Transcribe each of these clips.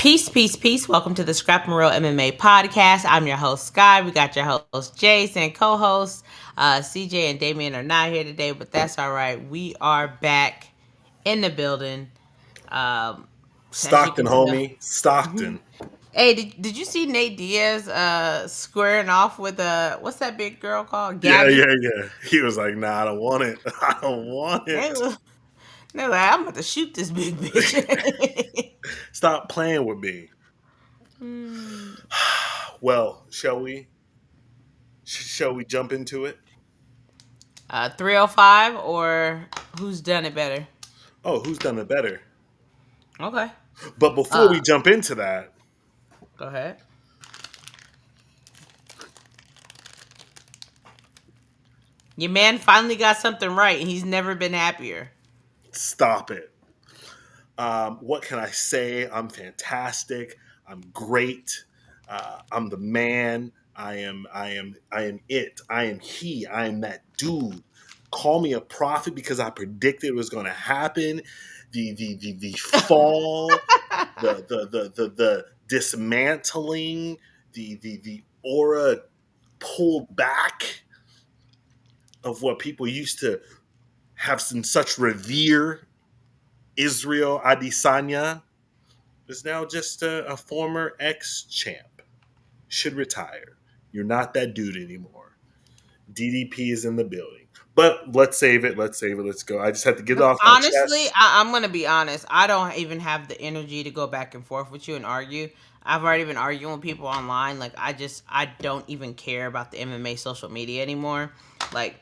Peace, peace, peace. Welcome to the Scrap and Real MMA podcast. I'm your host, Sky. We got your host, Jace, and co-host CJ and Damien are not here today, but that's all right. We are back in the building. Stockton, homie. Stockton. Hey, did you see Nate Diaz squaring off with what's that big girl called? Yeah. Gabby? He was like, nah, I don't want it. I don't want it. They're like, I'm about to shoot this big bitch. Stop playing with me. Well, shall we? Shall we jump into it? 305 or who's done it better? Oh, who's done it better? Okay. But before we jump into that, Go ahead. Your man finally got something right, and he's never been happier. stop it. What can I say? I'm fantastic. I'm great. I'm the man. I am it. I am he. I am that dude. Call me a prophet because I predicted it was going to happen. The fall, the dismantling, the aura pulled back of what people used to have in such revere. Israel Adesanya is now just a former ex-champ. Should retire. You're not that dude anymore. DDP is in the building. But let's save it. Let's go. I just have to get it off my Honestly, chest. I'm going to be honest. I don't even have the energy to go back and forth with you and argue. I've already been arguing with people online. Like, I don't even care about the MMA social media anymore. Like,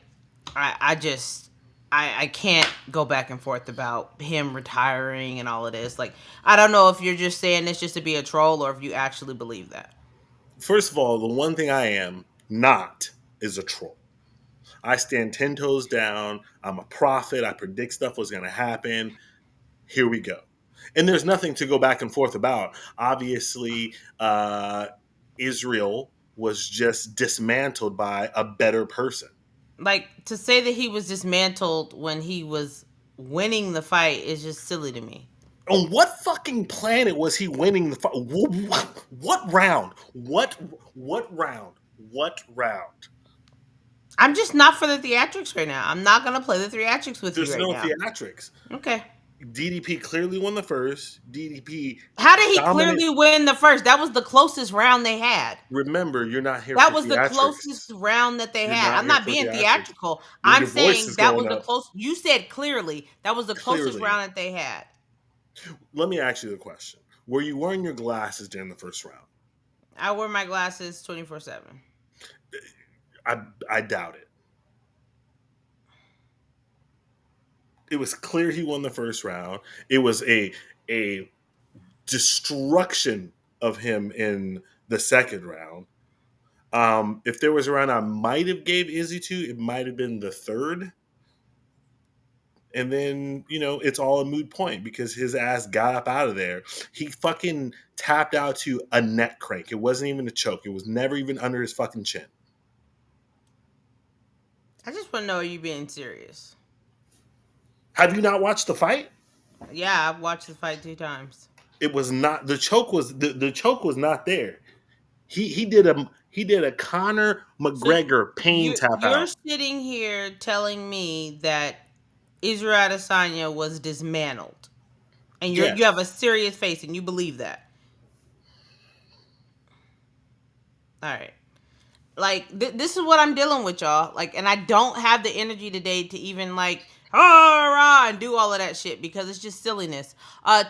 I can't go back and forth about him retiring and all of this. Like, I don't know if you're just saying this just to be a troll or if you actually believe that. First of all, the one thing I am not is a troll. I stand 10 toes down. I'm a prophet. I predict stuff was going to happen. Here we go. And there's nothing to go back and forth about. Obviously, Israel was just dismantled by a better person. Like, to say that he was dismantled when he was winning the fight is just silly to me. On what fucking planet was he winning the fight? What round? What round? What round? I'm just not for the theatrics right now. I'm not going to play the theatrics with There's you right no now. theatrics. Okay. DDP clearly won the first. DDP. How did he clearly win the first? That was the closest round they had. Remember, you're not here. That for was theatrics. the closest round that they had. I'm not being theatrical. Well, I'm saying that was the close. You said clearly that was the closest round that they had. Let me ask you the question: were you wearing your glasses during the first round? I wear my glasses 24/7. I doubt it. It was clear he won the first round. It was a destruction of him in the second round. If there was a round I might have gave Izzy to, it might have been the third. And then, it's all a moot point because his ass got up out of there. He fucking tapped out to a neck crank. It wasn't even a choke. It was never even under his fucking chin. I just want to know, are you being serious? Have you not watched the fight? Yeah, I've watched the fight 2 times. It was not the choke was the choke was not there. He did a Conor McGregor pain tap out. You're sitting here telling me that Israel Adesanya was dismantled, and you have a serious face, and you believe that. All right, like this is what I'm dealing with, y'all. Like, and I don't have the energy today to even like and do all of that shit because it's just silliness.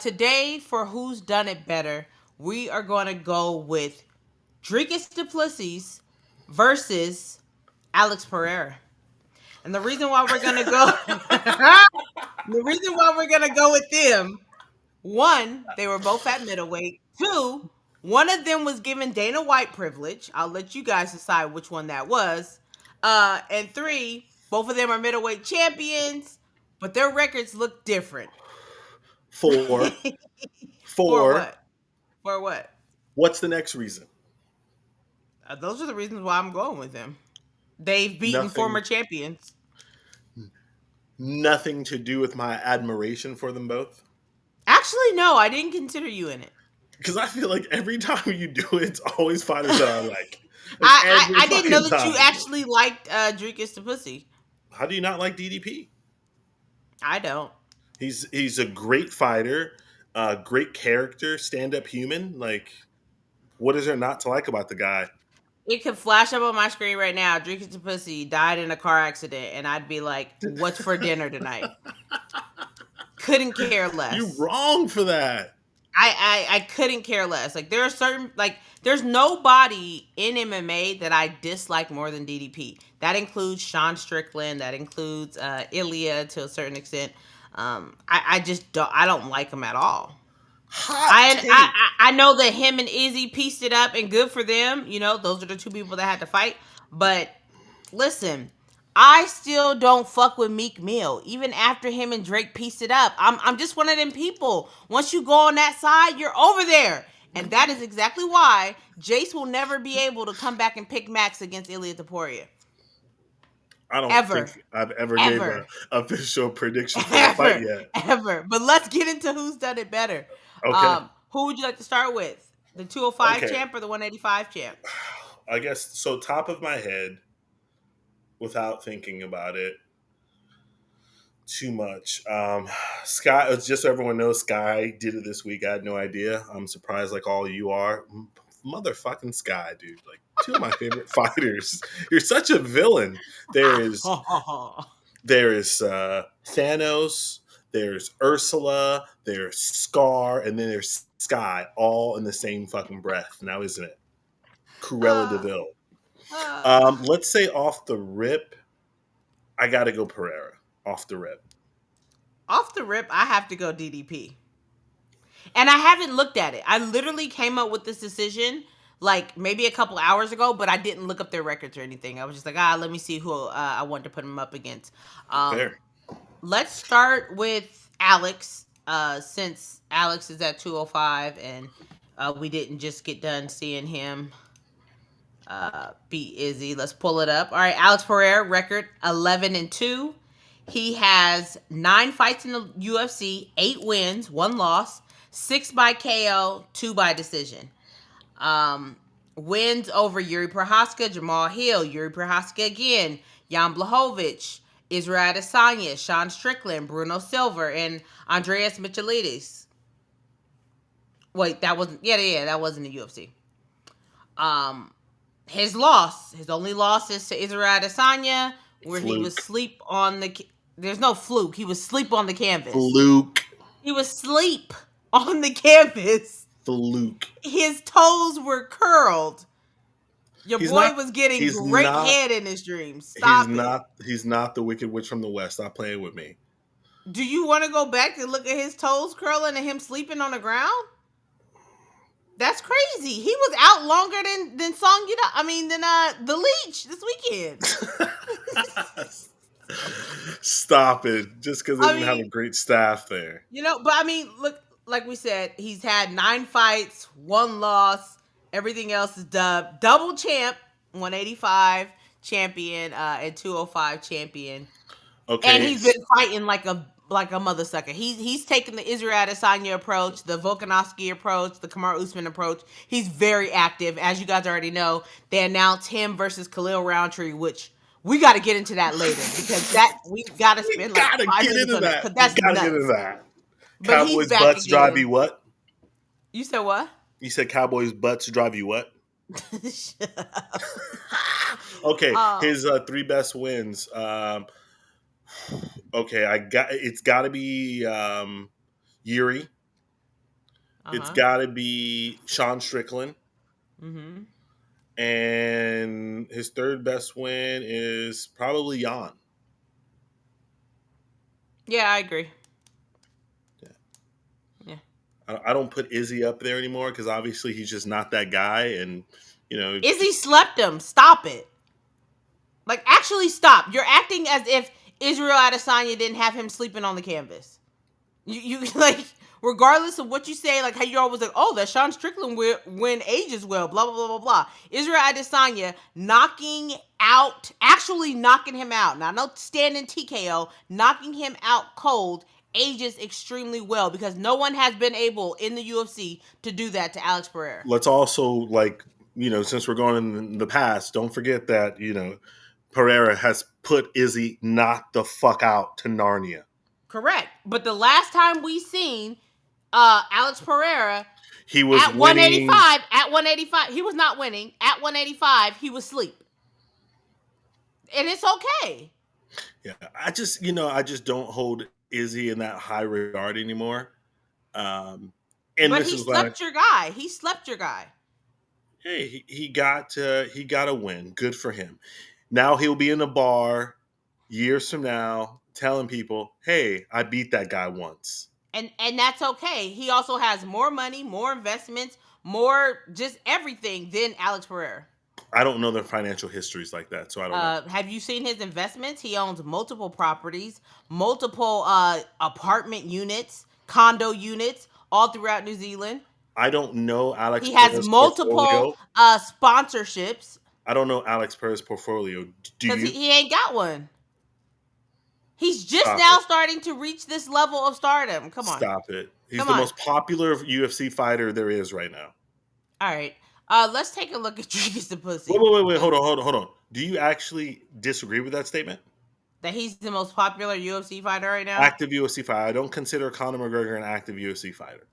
Today for who's done it better, we are going to go with Dricus Du Plessis versus Alex Pereira. And the reason why we're gonna go with them, one, they were both at middleweight. 2, one of them was given Dana White privilege. I'll let you guys decide which one that was. And 3, both of them are middleweight champions, but their records look different. 4. For what? For what? What's the next reason? Those are the reasons why I'm going with them. They've beaten former champions. Nothing to do with my admiration for them both? Actually, no, I didn't consider you in it. Because I feel like every time you do it, it's always fighters that I like every I didn't know fucking that you time. actually liked Dricus Du Plessis. How do you not like DDP? I don't. He's a great fighter, great character, stand up human. Like, what is there not to like about the guy? It could flash up on my screen right now. Dricus Du Plessis died in a car accident, and I'd be like, "What's for dinner tonight?" Couldn't care You less. wrong for that. I couldn't care less. Like there are certain there's nobody in MMA that I dislike more than DDP. That includes Sean Strickland. That includes Ilya to a certain extent. I just don't like him at all. Hot take. I know that him and Izzy pieced it up and good for them. You know, those are the two people that had to fight. But listen, I still don't fuck with Meek Mill, even after him and Drake pieced it up. I'm just one of them people. Once you go on that side, you're over there. And that is exactly why Jace will never be able to come back and pick Max against Ilya Taporia. I don't Ever. think I've ever gave Ever. an official prediction for the fight yet. Ever. But let's get into who's done it better. Okay. Who would you like to start with? The 205 Okay. champ or the 185 champ? I guess so. Top of my head, without thinking about it too much. Sky, just so everyone knows, Sky did it this week. I had no idea. I'm surprised, like all you are. Motherfucking Sky, dude. Like two of my favorite fighters. You're such a villain. There's Thanos. There's Ursula. There's Scar, and then there's Sky, all in the same fucking breath. Now, isn't it? Cruella Deville. Let's say off the rip, I got to go Pereira. Off the rip. Off the rip, I have to go DDP. And I haven't looked at it. I literally came up with this decision like maybe a couple hours ago, but I didn't look up their records or anything. I was just like, let me see who I want to put them up against. Fair. Let's start with Alex, since Alex is at 205 and we didn't just get done seeing him beat Izzy. Let's pull it up. All right, Alex Pereira, record 11-2. He has 9 fights in the UFC, 8 wins, 1 loss, 6 by KO, 2 by decision. Wins over Yuri Prochazka, Jamal Hill, Yuri Prochazka again, Jan Blachowicz, Israel Adesanya, Sean Strickland, Bruno Silva, and Andreas Michailidis. Wait, that wasn't that wasn't the UFC. His only loss is to Israel Adesanya, where Fluke. he was asleep on the. There's no fluke. He was asleep on the canvas. Fluke. He was asleep on the canvas. Fluke. His toes were curled. Your boy was getting great head in his dreams. Stop it. He's not the Wicked Witch from the West. Stop playing with me. Do you want to go back and look at his toes curling and him sleeping on the ground? That's crazy. He was out longer than Song Yudai. I mean, than the Leech this weekend. Stop it. Just because they didn't have a great staff there. You know, but I mean, look, like we said, he's had 9 fights, 1 loss. Everything else is dubbed. Double champ, 185 champion, and 205 champion. Okay. And he's been fighting like a mother sucker. He's taken the Israel Adesanya approach, the Volkanovski approach, the Kamaru Usman approach. He's very active. As you guys already know, they announced him versus Khalil Roundtree, which we got to get into that later because we got to spend like 5 minutes on that. That's nuts. Get into that. But Cowboys' butts drive you what? You said what? You said Cowboys' butts drive you what? Okay, his 3 best wins. Okay, it's got to be Yuri. It's got to be Sean Strickland. Mm-hmm. And his 3rd best win is probably Jan. Yeah, I agree. Yeah. I don't put Izzy up there anymore because obviously he's just not that guy. And, you know. Izzy slept him. Stop it. Like, actually stop. You're acting as if Israel Adesanya didn't have him sleeping on the canvas. You like, regardless of what you say, like how you're always like, oh, that Sean Strickland win ages well, blah, blah, blah, blah, blah. Israel Adesanya actually knocking him out. Now, no standing TKO, knocking him out cold ages extremely well because no one has been able in the UFC to do that to Alex Pereira. Let's also, like, since we're going in the past, don't forget that, Pereira has put Izzy knocked the fuck out to Narnia. Correct. But the last time we seen Alex Pereira, he was at 185, he was not winning. At 185, he was asleep. And it's okay. Yeah, I just don't hold Izzy in that high regard anymore. And but he slept your guy. He slept your guy. Hey, he got a win. Good for him. Now he'll be in a bar years from now telling people, "Hey, I beat that guy once." And that's okay. He also has more money, more investments, more just everything than Alex Pereira. I don't know their financial histories like that, so I don't know. Have you seen his investments? He owns multiple properties, multiple apartment units, condo units, all throughout New Zealand. I don't know Alex. He has multiple sponsorships. I don't know Alex Pereira's portfolio. Do you? He ain't got one. He's just now starting to reach this level of stardom. Come on. Stop it. He's the most popular UFC fighter there is right now. All right. Let's take a look at Dricus Du Plessis. Wait. Hold on. Do you actually disagree with that statement? That he's the most popular UFC fighter right now? Active UFC fighter. I don't consider Conor McGregor an active UFC fighter.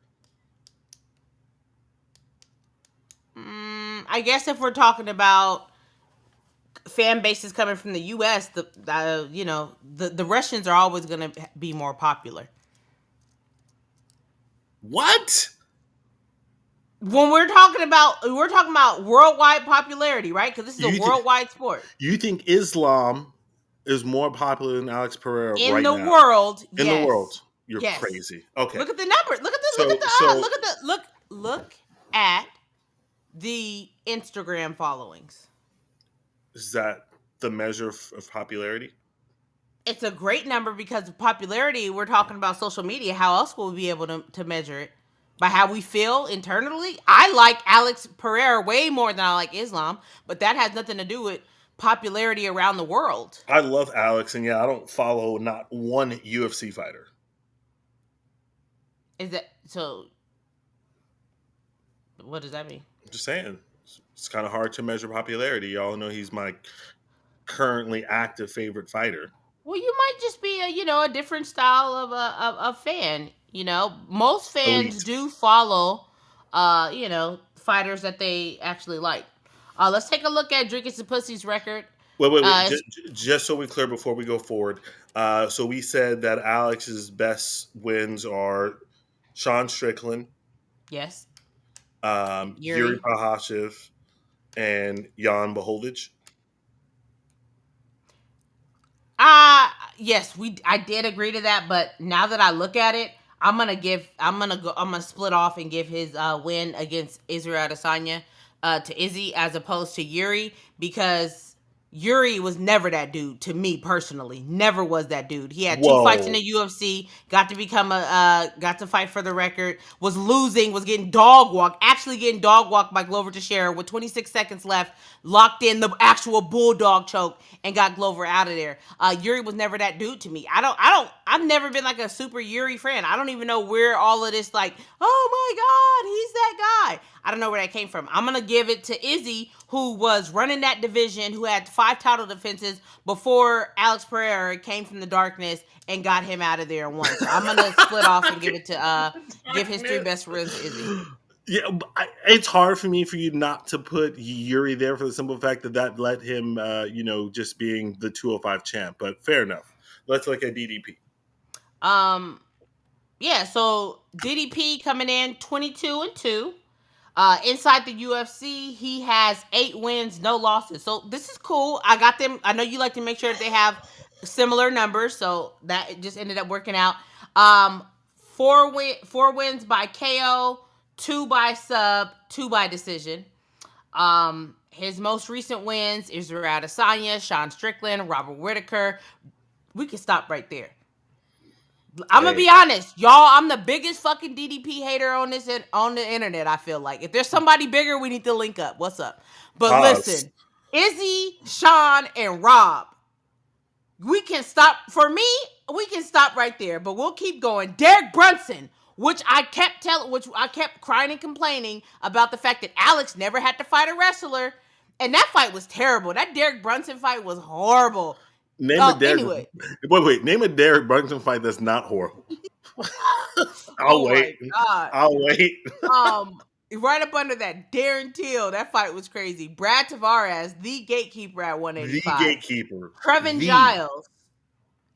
I guess if we're talking about fan bases coming from the U.S., the Russians are always going to be more popular. What? When we're talking about worldwide popularity, right? Because this is a worldwide sport. You think Islam is more popular than Alex Pereira in the world? In the world, you're crazy. Okay, look at the numbers. Look at the Instagram followings. Is that the measure of popularity? It's a great number because of popularity. We're talking about social media. How else will we be able to measure it? By how we feel internally? I like Alex Pereira way more than I like Islam, but that has nothing to do with popularity around the world. I love Alex, and I don't follow not one UFC fighter. Is that so? What does that mean? I'm just saying. It's kind of hard to measure popularity. Y'all know he's my currently active favorite fighter. Well, you might just be a different style of a fan. Most fans do follow, fighters that they actually like. Let's take a look at Dricus Du Plessis' record. Wait. Just so we're clear before we go forward. So we said that Alex's best wins are Sean Strickland. Yes. Yuri Prochazka and Jan Blachowicz. Yes, I did agree to that, but now that I look at it, I'm gonna split off and give his win against Israel Adesanya to Izzy as opposed to Yuri, because Yuri was never that dude to me personally. Never was that dude. He had 2 fights in the UFC, got to fight for the record, was losing, was getting dog walked by Glover Teixeira with 26 seconds left, locked in the actual bulldog choke and got Glover out of there. Yuri was never that dude to me. I've never been like a super Yuri fan. I don't even know where all of this like, oh my God, he's that guy. I don't know where that came from. I'm going to give it to Izzy, who was running that division, who had 5 title defenses before Alex Pereira came from the darkness and got him out of there and won. So I'm going to split off and give it to give his 3 best wins to Izzy. Yeah, it's hard for you not to put Yuri there for the simple fact that led him, just being the 205 champ. But fair enough. Let's look at DDP. Yeah, so DDP coming in 22-2. Inside the UFC, he has 8 wins, no losses. So this is cool. I got them. I know you like to make sure that they have similar numbers, so that just ended up working out. 4 wins by KO, 2 by sub, 2 by decision. His most recent wins is Adesanya, Sean Strickland, Robert Whittaker. We can stop right there. I'm gonna be honest, y'all. I'm the biggest fucking DDP hater on the internet. I feel like if there's somebody bigger, we need to link up. What's up? But listen, Izzy, Sean, and Rob, we can stop. For me, we can stop right there, but we'll keep going. Derek Brunson, which I kept crying and complaining about the fact that Alex never had to fight a wrestler, and that fight was terrible. That Derek Brunson fight was horrible. Name a Oh, Derek. anyway. Wait. Name a Derek Brunson fight that's not horrible. I'll Oh wait. my god. I'll wait. Right up under that, Darren Till, that fight was crazy. Brad Tavares, the gatekeeper at The 185. gatekeeper. Trevin The Giles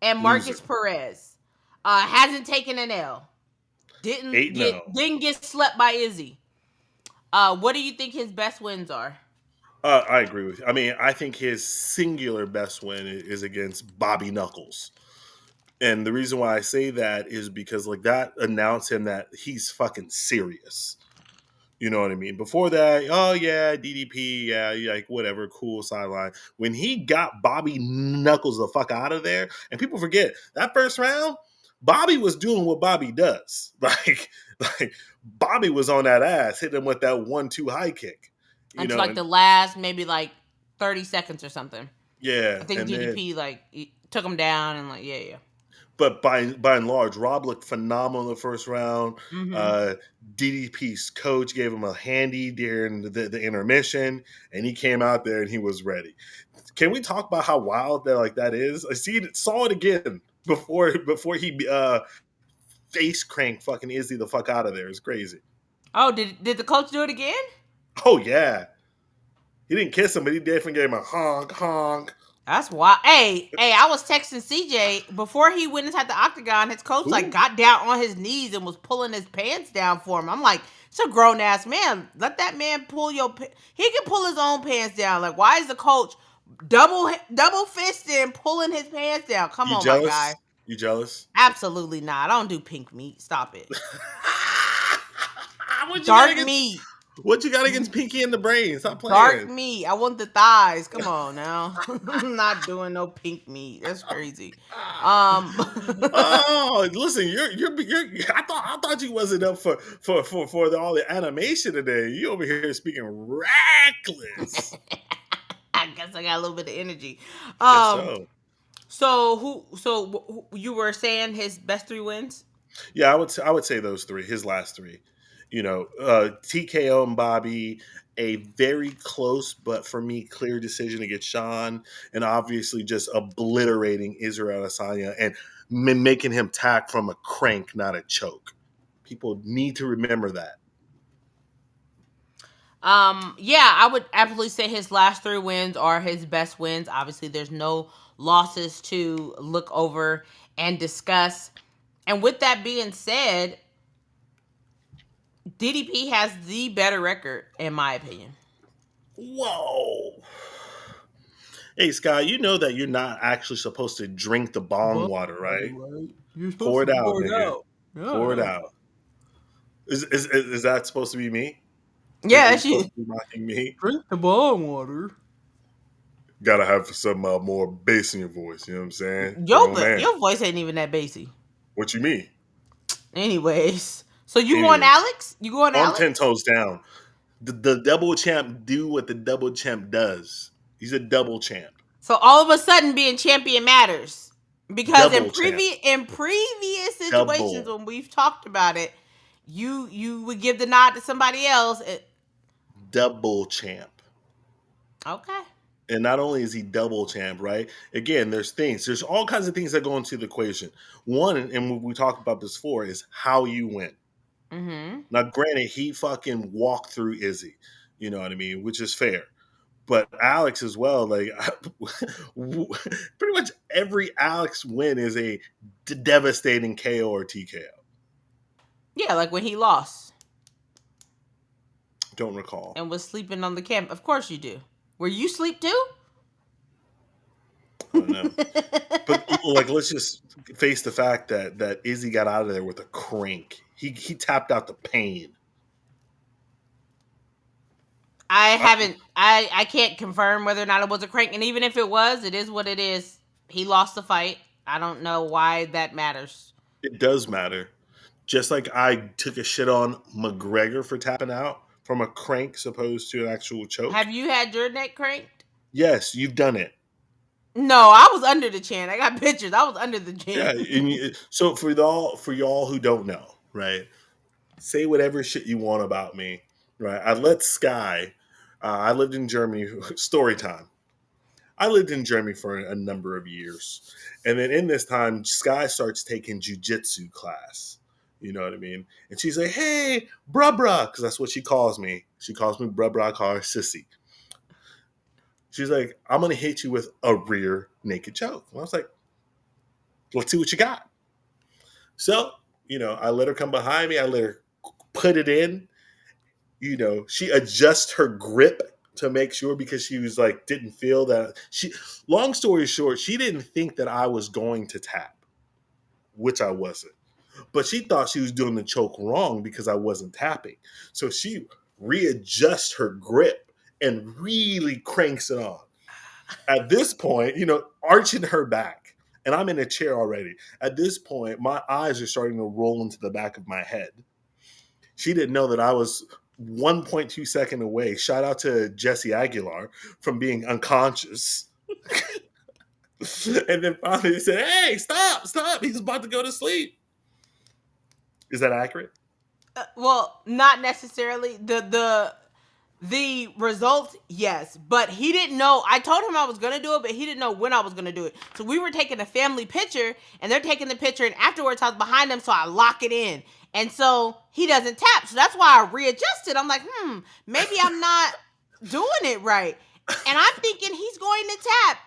and loser. Marcus Perez hasn't taken an L. Didn't 8-0. get slept by Izzy. What do you think his best wins are? I agree with you. I mean, I think his singular best win is against Bobby Knuckles. And the reason why I say that is because like that announced him that he's fucking serious. You know what I mean? Before that, oh yeah, DDP, yeah, like whatever, cool sideline. When he got Bobby Knuckles the fuck out of there, and people forget that first round, Bobby was doing what Bobby does. Like Bobby was on that ass, hitting him with that 1-2 high kick. You Until know, like the last maybe like 30 seconds or something. yeah, I think and then DDP like took him down and like yeah. but by and large, Rob looked phenomenal in the first round. Mm-hmm. DDP's coach gave him a handy during the intermission, and he came out there and he was ready. Can we talk about how wild that is? I saw it again before he face crank fucking Izzy the fuck out of there. It's crazy. Oh, did the coach do it again? Oh yeah, he didn't kiss him, but he definitely gave him a honk honk. That's wild. Hey, I was texting CJ before he went inside the octagon. His coach like Ooh. got down on his knees and was pulling his pants down for him. I'm like, it's a grown ass man. Let that man pull he can pull his own pants down. Like, why is the coach double fisting pulling his pants down? Come You on, my jealous? guy. You jealous? Absolutely not. I don't do pink meat. Stop it. Dark meat. What you got against Pinky and the Brain? Stop playing. Dark meat. I want the thighs. Come on now. I'm not doing no pink meat. That's crazy. Oh, listen, you're. I thought you wasn't up for all the animation today. You over here speaking reckless. I guess I got a little bit of energy. So. So you were saying his best 3 wins? Yeah, I would say those 3. His last 3. You know, TKO and Bobby, a very close but for me clear decision against Sean, and obviously just obliterating Israel Adesanya and making him tack from a crank, not a choke. People need to remember that. Yeah, I would absolutely say his last 3 wins are his best wins. Obviously, there's no losses to look over and discuss. And with that being said, DDP has the better record, in my opinion. Whoa. Hey, Scott, you know that you're not actually supposed to drink the bong water, right? You're supposed Pour it to out, pour it nigga. out. Yeah. Pour it out. Is that supposed to be me? Yeah, Are you supposed to be mocking me? drink the bong water. Gotta have some more bass in your voice. You know what I'm saying? Your voice ain't even that bassy. What you mean? Anyways, so you going Alex? You going I'm Alex? 10 toes down. The double champ do what the double champ does. He's a double champ. So all of a sudden, being champion matters because Double in previous situations when we've talked about it, you would give the nod to somebody else. Double champ. Okay. And not only is he double champ, right? Again, there's all kinds of things that go into the equation. One, and we talked about this before, is how you win. Mm-hmm. Now, granted, he fucking walked through Izzy, you know what I mean, which is fair. But Alex as well, like pretty much every Alex win is a devastating KO or TKO. Yeah, like when he lost. Don't recall. And was sleeping on the camp. Of course you do. Were you asleep too? I don't know. But like, let's just face the fact that Izzy got out of there with a crank. He tapped out the pain. I can't confirm whether or not it was a crank. And even if it was, it is what it is. He lost the fight. I don't know why that matters. It does matter. Just like I took a shit on McGregor for tapping out from a crank supposed to an actual choke. Have you had your neck cranked? Yes, you've done it. No, I was under the chin. I got pictures. I was under the Yeah. chin. So for y'all who don't know, right? Say whatever shit you want about me, right? I let Sky. I lived in Germany. Story time. I lived in Germany for a number of years, and then in this time, Sky starts taking jujitsu class. You know what I mean? And she's like, "Hey, bruh, bruh," because that's what she calls me. She calls me bruh, bruh. I call her sissy. She's like, "I'm gonna hit you with a rear naked choke." And I was like, "Let's see what you got." So, I let her come behind me. I let her put it in. She adjusts her grip to make sure, because she was like, didn't feel that long story short, she didn't think that I was going to tap, which I wasn't. But she thought she was doing the choke wrong because I wasn't tapping. So she readjusts her grip and really cranks it on. At this point, arching her back, and I'm in a chair already. At this point, my eyes are starting to roll into the back of my head. She didn't know that I was 1.2 second away. Shout out to Jesse Aguilar from being unconscious. And then finally he said, "Hey, stop. He's about to go to sleep." Is that accurate? Well, not necessarily. The results, yes, but he didn't know. I told him I was gonna do it, but he didn't know when I was gonna do it. So we were taking a family picture, and they're taking the picture, and afterwards I was behind them, so I lock it in, and so he doesn't tap. So that's why I readjusted. I'm like, maybe I'm not doing it right, and I'm thinking he's going to tap.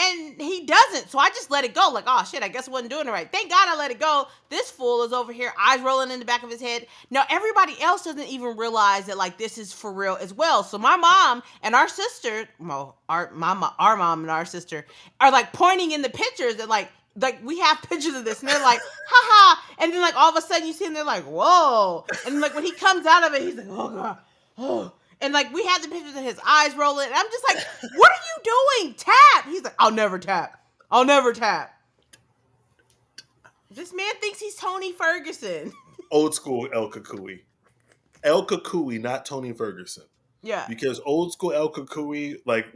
And he doesn't. So I just let it go. Like, oh shit, I guess I wasn't doing it right. Thank God I let it go. This fool is over here, eyes rolling in the back of his head. Now, everybody else doesn't even realize that, like, this is for real as well. So my mom and our sister, well, our mom and our sister are like pointing in the pictures that like we have pictures of this, and they're like, haha. And then like all of a sudden you see him, they're like, whoa. And then, like when he comes out of it, he's like, oh god, oh. And like we had the pictures of his eyes rolling, and I'm just like, "What are you doing? Tap!" He's like, "I'll never tap. I'll never tap." This man thinks he's Tony Ferguson. Old school El Kakui. El Kakui, not Tony Ferguson. Yeah. Because old school El Kakui, like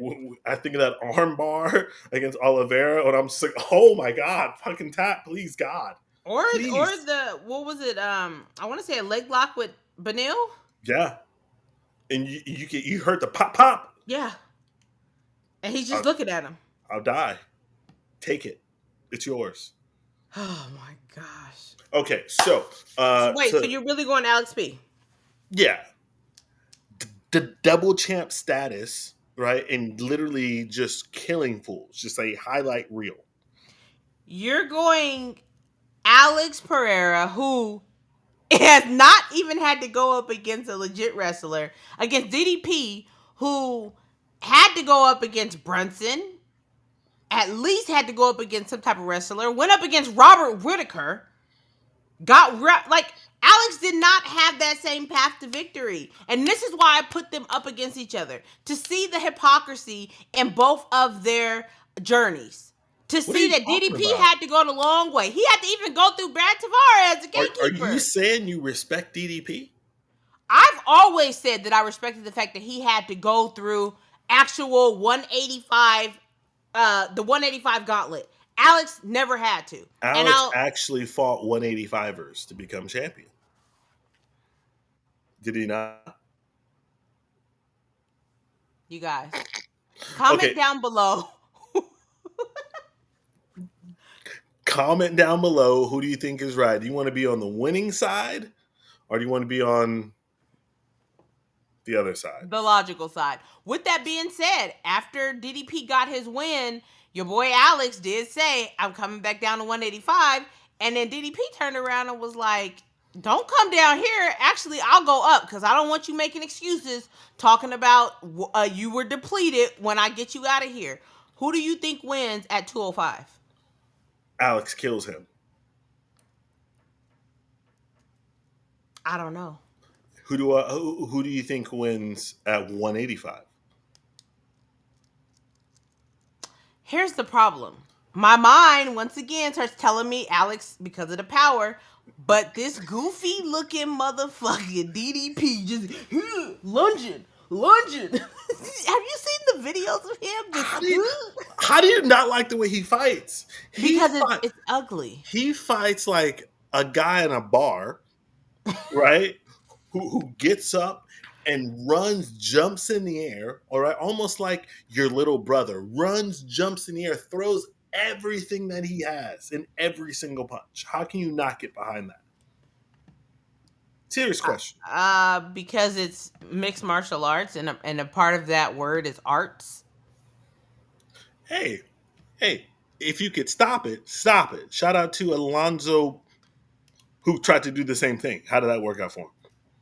I think of that arm bar against Oliveira, and I'm just like, oh my god, fucking tap, please, God. Or Please. the what was it? I want to say a leg lock with Benil. Yeah. And you heard the pop. Yeah. And he's just looking at him. I'll die. Take it. It's yours. Oh my gosh. Okay, so wait, so you're really going Alex P? Yeah. The double champ status, right? And literally just killing fools. Just a highlight reel. You're going Alex Pereira, who has not even had to go up against a legit wrestler, against DDP, who had to go up against Brunson, at least had to go up against some type of wrestler, went up against Robert Whitaker, Alex did not have that same path to victory. And this is why I put them up against each other, to see the hypocrisy in both of their journeys. To see that DDP had to go the long way. He had to even go through Brad Tavares as a gatekeeper. Are you saying you respect DDP? I've always said that I respected the fact that he had to go through actual 185, the 185 gauntlet. Alex never had to. Alex actually fought 185ers to become champion. Did he not? You guys, comment down below. Comment down below, who do you think is right? Do you want to be on the winning side, or do you want to be on the other side? The logical side. With that being said, after DDP got his win, your boy Alex did say, "I'm coming back down to 185." And then DDP turned around and was like, "Don't come down here. Actually, I'll go up because I don't want you making excuses talking about you were depleted when I get you out of here." Who do you think wins at 205? Alex kills him. I don't know. Who do you think wins at 185? Here's the problem. My mind, once again, starts telling me Alex because of the power, but this goofy looking motherfucking DDP just lunging lunging. Have you seen the videos of him? How do you not like the way he fights? Because it's ugly. He fights like a guy in a bar, right? Who gets up and runs, jumps in the air, all right, almost like your little brother runs, jumps in the air, throws everything that he has in every single punch. How can you not get behind that? Serious question. Because it's mixed martial arts, and a part of that word is arts. Hey, if you could stop it, stop it. Shout out to Alonzo who tried to do the same thing. How did that work out for him?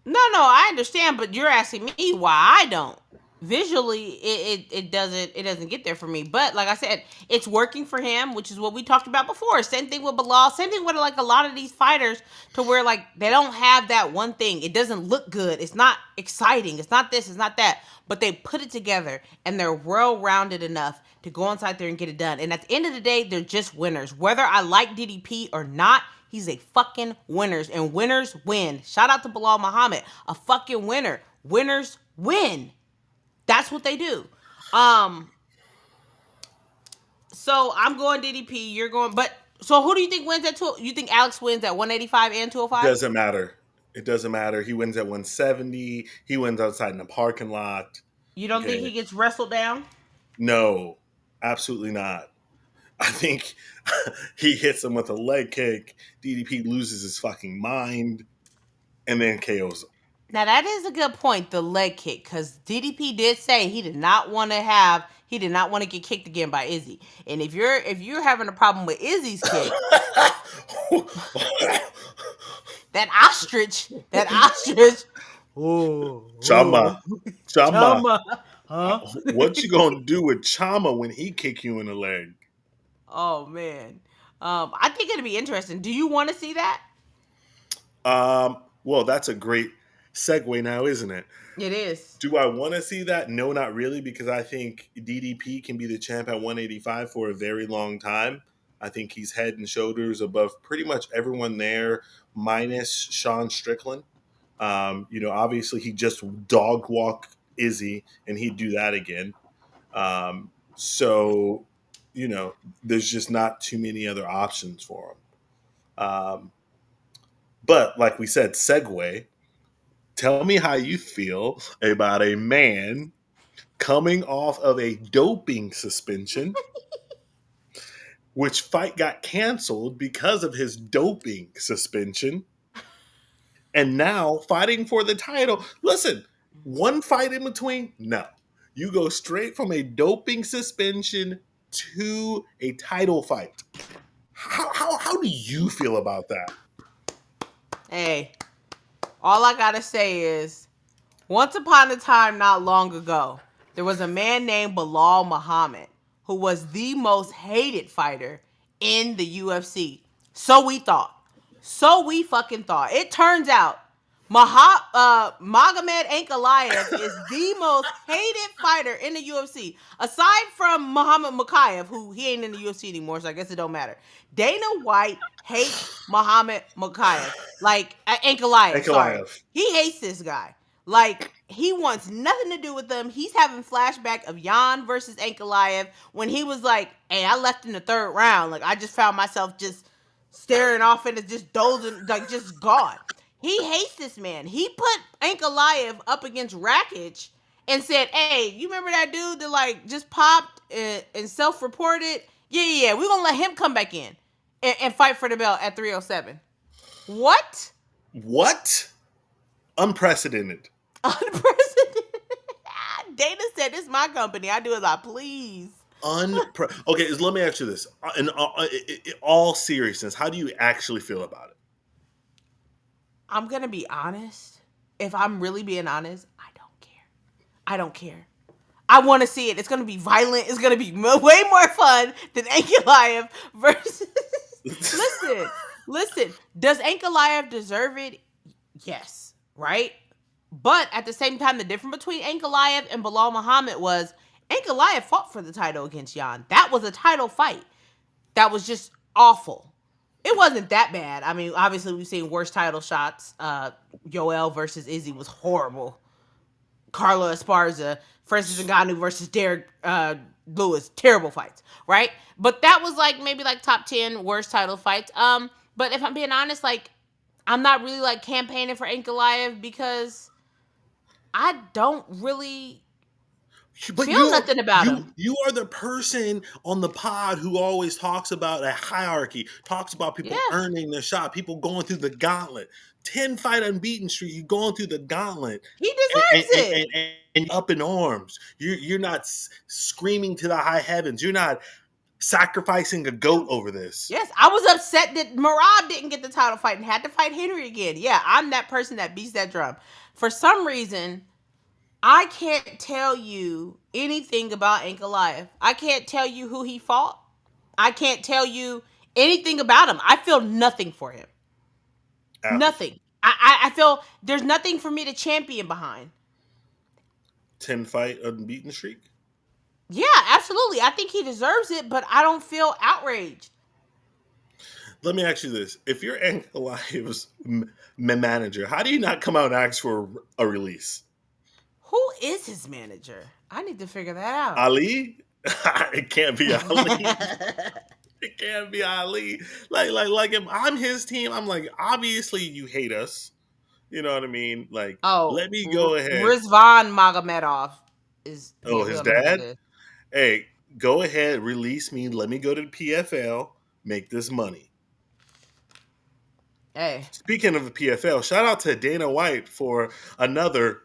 No, I understand, but you're asking me why I don't. Visually, it doesn't get there for me. But like I said, it's working for him, which is what we talked about before. Same thing with Bilal. Same thing with like a lot of these fighters, to where like they don't have that one thing. It doesn't look good. It's not exciting. It's not this. It's not that. But they put it together, and they're well rounded enough to go inside there and get it done. And at the end of the day, they're just winners. Whether I like DDP or not, he's a fucking winners, and winners win. Shout out to Bilal Muhammad, a fucking winner. Winners win. That's what they do. So I'm going DDP. You're going, but so who do you think wins at two? You think Alex wins at 185 and 205? Doesn't matter. It doesn't matter. He wins at 170. He wins outside in the parking lot. You don't think he gets wrestled down? No, absolutely not. I think he hits him with a leg kick. DDP loses his fucking mind, and then KOs him. Now that is a good point, the leg kick, because DDP did say he did not want to get kicked again by Izzy. And if you're having a problem with Izzy's kick, that ostrich, Chama. huh? What you gonna do with Chama when he kick you in the leg? Oh man, I think it'd be interesting. Do you want to see that? Well, that's a great segue now, isn't it? It is. Do I want to see that? No, not really, because I think DDP can be the champ at 185 for a very long time. I think he's head and shoulders above pretty much everyone there, minus Sean Strickland. Obviously he just dog walk Izzy, and he'd do that again. So, there's just not too many other options for him. But like we said, segue. Tell me how you feel about a man coming off of a doping suspension, which fight got canceled because of his doping suspension, and now fighting for the title. Listen, one fight in between? No. You go straight from a doping suspension to a title fight. How do you feel about that? Hey, all I gotta say is, once upon a time not long ago, there was a man named Bilal Muhammad who was the most hated fighter in the UFC. So we thought. So we fucking thought. It turns out Magomed Ankalaev is the most hated fighter in the UFC. Aside from Muhammad Mokaev, who he ain't in the UFC anymore, so I guess it don't matter. Dana White hates Muhammad Mokaev. Like, Ankalaev, sorry. He hates this guy. Like, he wants nothing to do with them. He's having flashback of Jan versus Ankalaev when he was like, hey, I left in the third round. Like, I just found myself just staring off and just dozing, like, just gone. He hates this man. He put Ankalaev up against Rakic and said, hey, you remember that dude that, like, just popped and self-reported? Yeah, we're going to let him come back in and fight for the belt at 307. What? Unprecedented. Dana said, this is my company. I do as I please. Okay, let me ask you this. In all seriousness, how do you actually feel about it? I'm going to be honest. If I'm really being honest, I don't care. I want to see it. It's going to be violent. It's going to be way more fun than Ankalaev versus... Listen. Does Ankalaev deserve it? Yes. Right? But at the same time, the difference between Ankalaev and Bilal Muhammad was Ankalaev fought for the title against Jan. That was a title fight. That was just awful. It wasn't that bad. I mean, obviously we've seen worse title shots. Yoel versus Izzy was horrible. Carla Esparza versus Ngannou versus Derek Lewis. Terrible fights, right? But that was like maybe like top 10 worst title fights. But if I'm being honest, like I'm not really like campaigning for Ankalaev because I don't really But feel nothing about him. you are the person on the pod who always talks about a hierarchy, talks about people Yeah, earning their shot, people going through the gauntlet. 10-fight unbeaten streak, you going through the gauntlet he and, and, deserves and, it. and up in arms. You're not screaming to the high heavens. You're not sacrificing a goat over this. Yes, I was upset that Marab didn't get the title fight and had to fight Henry again. Yeah, I'm that person that beats that drum. For some reason, I can't tell you anything about Ankalaev. I can't tell you who he fought. I can't tell you anything about him. I feel nothing for him. Apathy. Nothing. I feel there's nothing for me to champion behind. 10-fight unbeaten streak. Yeah, absolutely. I think he deserves it, but I don't feel outraged. Let me ask you this: if you're Ankalaev's manager, how do you not come out and ask for a release? Who is his manager? I need to figure that out. Ali? It can't be Ali. It can't be Ali. Like if I'm his team, I'm like, obviously you hate us. You know what I mean? Like, Oh, let me go ahead. Rizvan Magomedov is Oh, here. We his don't know who that dad? is. Hey, go ahead, release me. Let me go to the PFL, make this money. Hey, Speaking of the PFL, shout out to Dana White for another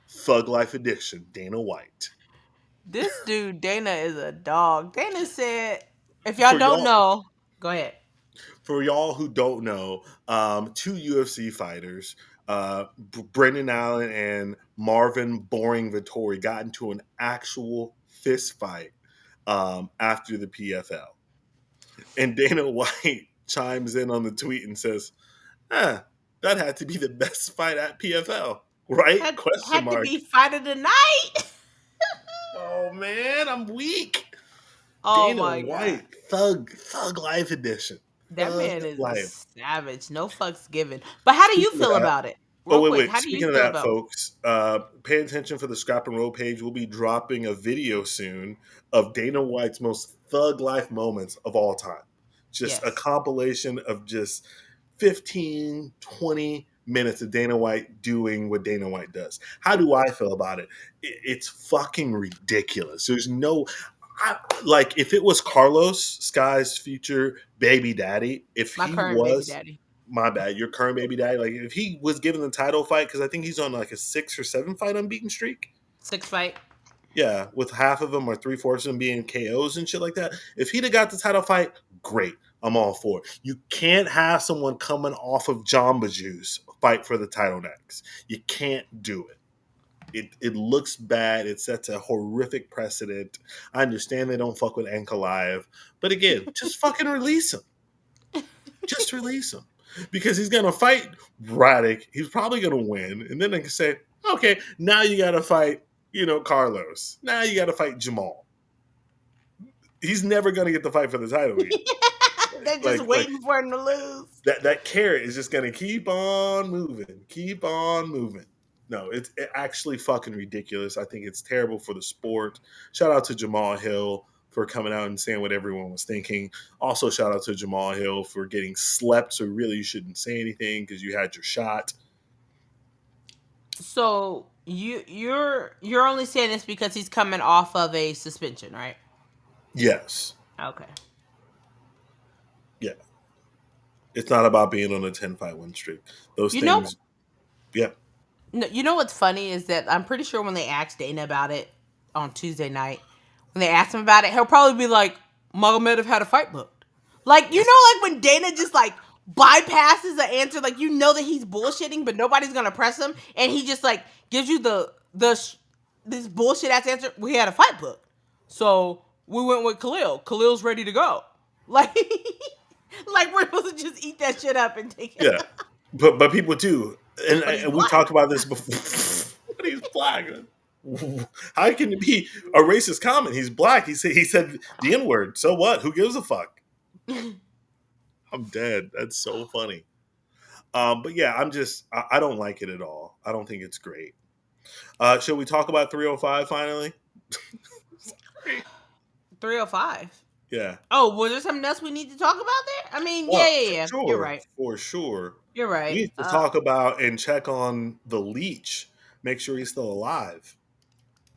Thug Life addiction. Dana White. this dude Dana is a dog. Dana said, "If y'all For don't y'all, know, go ahead." for y'all who don't know, two UFC fighters, Brendan Allen and Marvin Boring Vittori, got into an actual fist fight after the PFL. And Dana White chimes in on the tweet and says, that had to be the best fight at PFL, right? Question Had to mark. be fight of the night. Oh man, I'm weak. Oh Dana my god. White, Thug Life edition. That Thug man is a Life. savage. No fucks given. But how do you Speaking of feel that, about it? oh Real quick, wait. how do you Speaking of feel that, about it? folks, pay attention for the Scrap and Roll page. We'll be dropping a video soon of Dana White's most thug life moments of all time. Just a Yes. compilation of just 15, 20 minutes of Dana White doing what Dana White does. How do I feel about it? It's fucking ridiculous. There's no, like if it was Carlos Sky's future baby daddy, if My he current baby was daddy. my bad, your current baby daddy, like if he was given the title fight, because I think he's on like a 6 or 7 fight unbeaten streak. 6 fight. Yeah, with half of them or 3/4 of them being KOs and shit like that. If he'd have got the title fight, great. I'm all for it. You can't have someone coming off of Jamba Juice fight for the title next. You can't do it. It looks bad. It sets a horrific precedent. I understand they don't fuck with Ankalaev, but again, just fucking release him. Just release him. Because he's gonna fight Braddock. He's probably gonna win. And then they can say, okay, now you gotta fight, Carlos. Now you gotta fight Jamal. He's never gonna get the fight for the title again. They're just Like waiting for him to lose. that carrot is just gonna keep on moving. Keep on moving. No, it's actually fucking ridiculous. I think it's terrible for the sport. Shout out to Jamal Hill for coming out and saying what everyone was thinking. Also, shout out to Jamal Hill for getting slept. So really, you shouldn't say anything because you had your shot. So you're only saying this because he's coming off of a suspension, right? Yes, Okay. yeah. It's not about being on a 10-fight win streak. Those You know, things, yeah. no, you know what's funny is that I'm pretty sure when they asked Dana about it on Tuesday night, when they asked him about it, he'll probably be like, Magomed have had a fight booked. Like, like when Dana just like bypasses the answer, like that he's bullshitting, but nobody's gonna press him, and he just like gives you this bullshit ass answer. We had a fight booked, so we went with Khalil. Khalil's ready to go. Like, like we're supposed to just eat that shit up and take it. Yeah, but people do, and, But he's and we black. talked about this before. But he's black. How can it be a racist comment? He's black. He said the N word. So what? Who gives a fuck? I'm dead. That's so funny. But yeah, I don't like it at all. I don't think it's great. Should we talk about 305 finally? 305. Yeah. Oh, was there something else we need to talk about there? I mean, Oh, yeah. You're right. for sure. You're We right. need to talk about and check on the leech. Make sure he's still alive.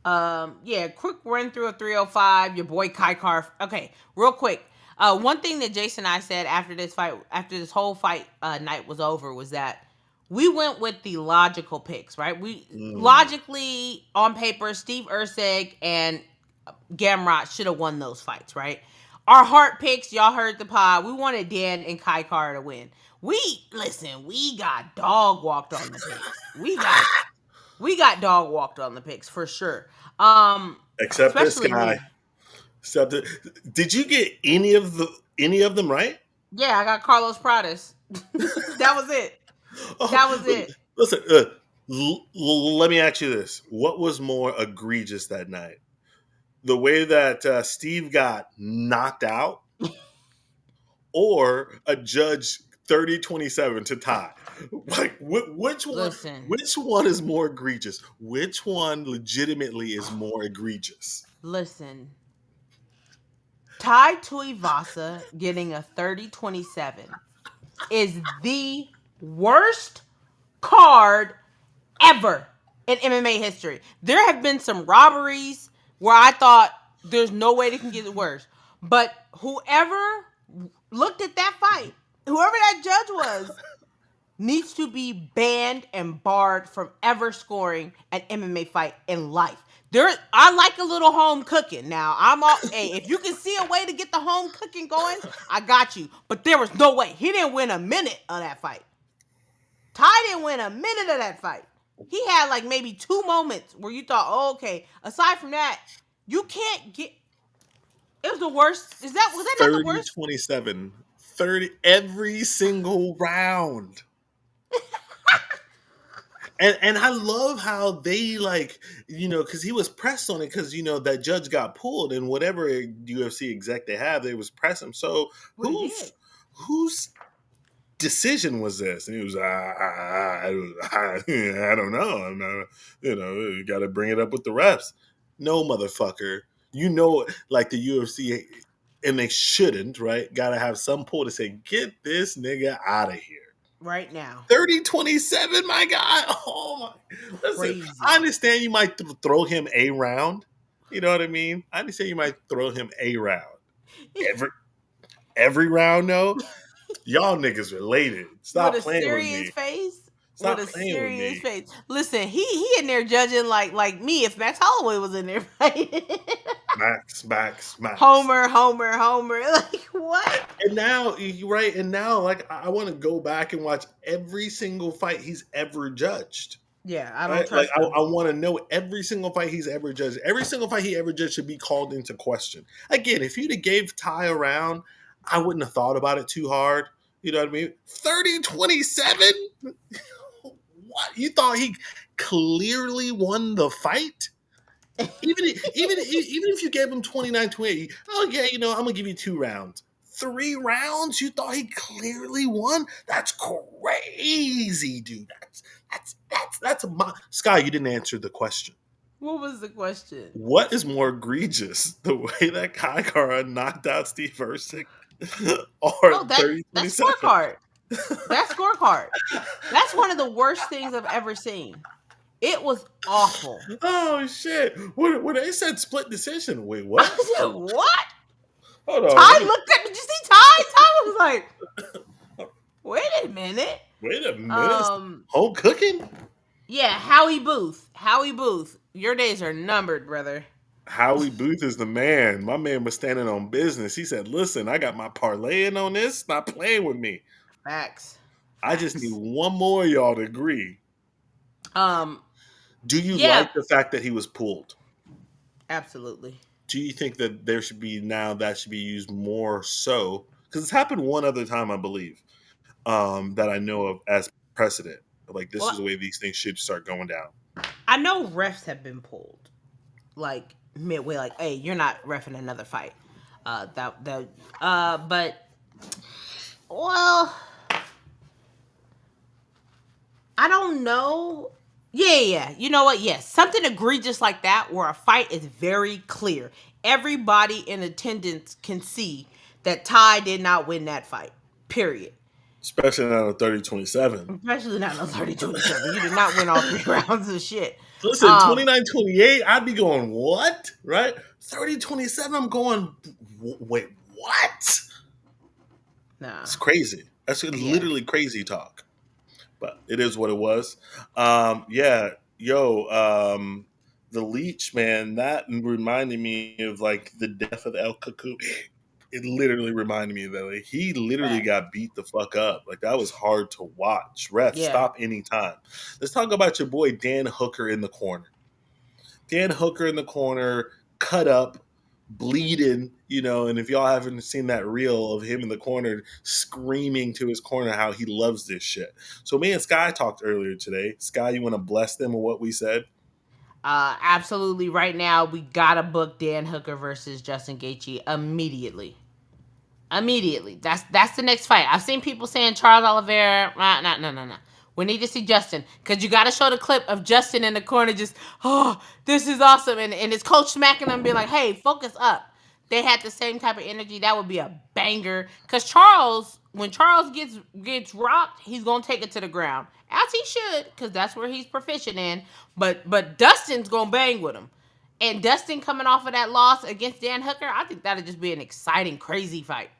Yeah, quick run through of 305. Your boy Kaikar. Okay, real quick. One thing that Jason and I said after this whole fight night was over, was that we went with the logical picks, right? We logically on paper, Steve Erceg and Gamrot should have won those fights, right? Our heart picks, y'all heard the pod. We wanted Dan and Kaikar to win. We got dog walked on the picks. We got dog walked on the picks for sure. Except this Especially guy. me. Did you get any of them right? Yeah, I got Carlos Pradas. That was it. That was it. Listen, let me ask you this: what was more egregious that night? The way that Steve got knocked out, or a judge 30-27 to tie? Like, which one? Listen. Which one is more egregious? Which one legitimately is more egregious? Listen. TUIVASA getting a 30-27 is the worst card ever in MMA history. There have been some robberies where I thought there's no way they can get it worse. But whoever looked at that fight, whoever that judge was, needs to be banned and barred from ever scoring an MMA fight in life. I like a little home cooking. Now, hey, if you can see a way to get the home cooking going, I got you. But there was no way. He didn't win a minute of that fight. Ty didn't win a minute of that fight. He had like maybe 2 moments where you thought, oh, okay. Aside from that, you can't get. It was the worst. Was that not the worst? 30-27. 30 every single round. And I love how they, like, because he was pressed on it, because that judge got pulled, and whatever UFC exec they have, they was pressing him. So whose decision was this? And he was, I don't know. I'm not, you got to bring it up with the refs. No, motherfucker. Like the UFC, and they shouldn't, right? Got to have some pull to say, get this nigga out of here. Right now. 30-27, my guy. Oh, my. Listen, crazy. I understand you might throw him a round. You know what I mean? I understand you might throw him a round. Every round, though? Y'all niggas related. Stop playing with me. Face. Stop playing with me. Face. Listen, he in there judging like me if Max Holloway was in there fighting. Max. Homer. Like, what? And now, right? And now, like, I want to go back and watch every single fight he's ever judged. Yeah, I don't trust him. I want to know every single fight he's ever judged. Every single fight he ever judged should be called into question. Again, if you'd have gave Ty a round, I wouldn't have thought about it too hard. You know what I mean? 30-27? What? You thought he clearly won the fight? Even if you gave him 29-28, oh yeah, I'm gonna give you 2 rounds. 3 rounds? You thought he clearly won? That's crazy, dude. That's Sky. You didn't answer the question. What was the question? What is more egregious, the way that Kaikara knocked out Steve Erceg, or that scorecard? That scorecard. That's one of the worst things I've ever seen. It was awful. Oh shit! When they said split decision, wait, what? I said, what? Hold on. Ty looked at me. Did you see Ty? Ty was like, wait a minute. Home cooking? Yeah, Howie Booth. Your days are numbered, brother. Howie Booth is the man. My man was standing on business. He said, listen, I got my parlay in on this. Stop playing with me. Facts. I just need one more of y'all to agree. Do you like the fact that he was pulled? Absolutely. Do you think that that should be used more so? Because it's happened one other time, I believe, that I know of as precedent. Like, this is the way these things should start going down. I know refs have been pulled, like midway, like, hey, you're not reffing another fight. But well, I don't know Yeah. You know what? Yes. Something egregious like that where a fight is very clear. Everybody in attendance can see that Ty did not win that fight. Period. Especially not a 30-27. Especially not no 30-27. You did not win all three rounds of shit. Listen, Um, 29-28, I'd be going, what? Right? 30-27, I'm going, wait, what? nah. It's crazy. That's Yeah. literally crazy talk. But it is what it was. Yeah, yo, the leech, man, that reminded me of like the death of El Cuckoo. It literally reminded me of that. Like, he literally Facts. got beat the fuck up. Like, that was hard to watch. Ref, Yeah. stop anytime. Let's talk about your boy Dan Hooker in the corner. Dan Hooker in the corner, cut up, bleeding, and if y'all haven't seen that reel of him in the corner screaming to his corner how he loves this shit. So me and Sky talked earlier today. Sky, you want to bless them with what we said? Absolutely. Right now, we gotta book Dan Hooker versus Justin Gaethje immediately. Immediately. That's the next fight. I've seen people saying Charles Oliveira. No. We need to see Justin because you got to show the clip of Justin in the corner just, oh, this is awesome. And his coach smacking him, being like, hey, focus up. They had the same type of energy. That would be a banger. Because when Charles gets rocked, he's going to take it to the ground. As he should, because that's where he's proficient in. But Dustin's going to bang with him. And Dustin coming off of that loss against Dan Hooker, I think that'd just be an exciting, crazy fight.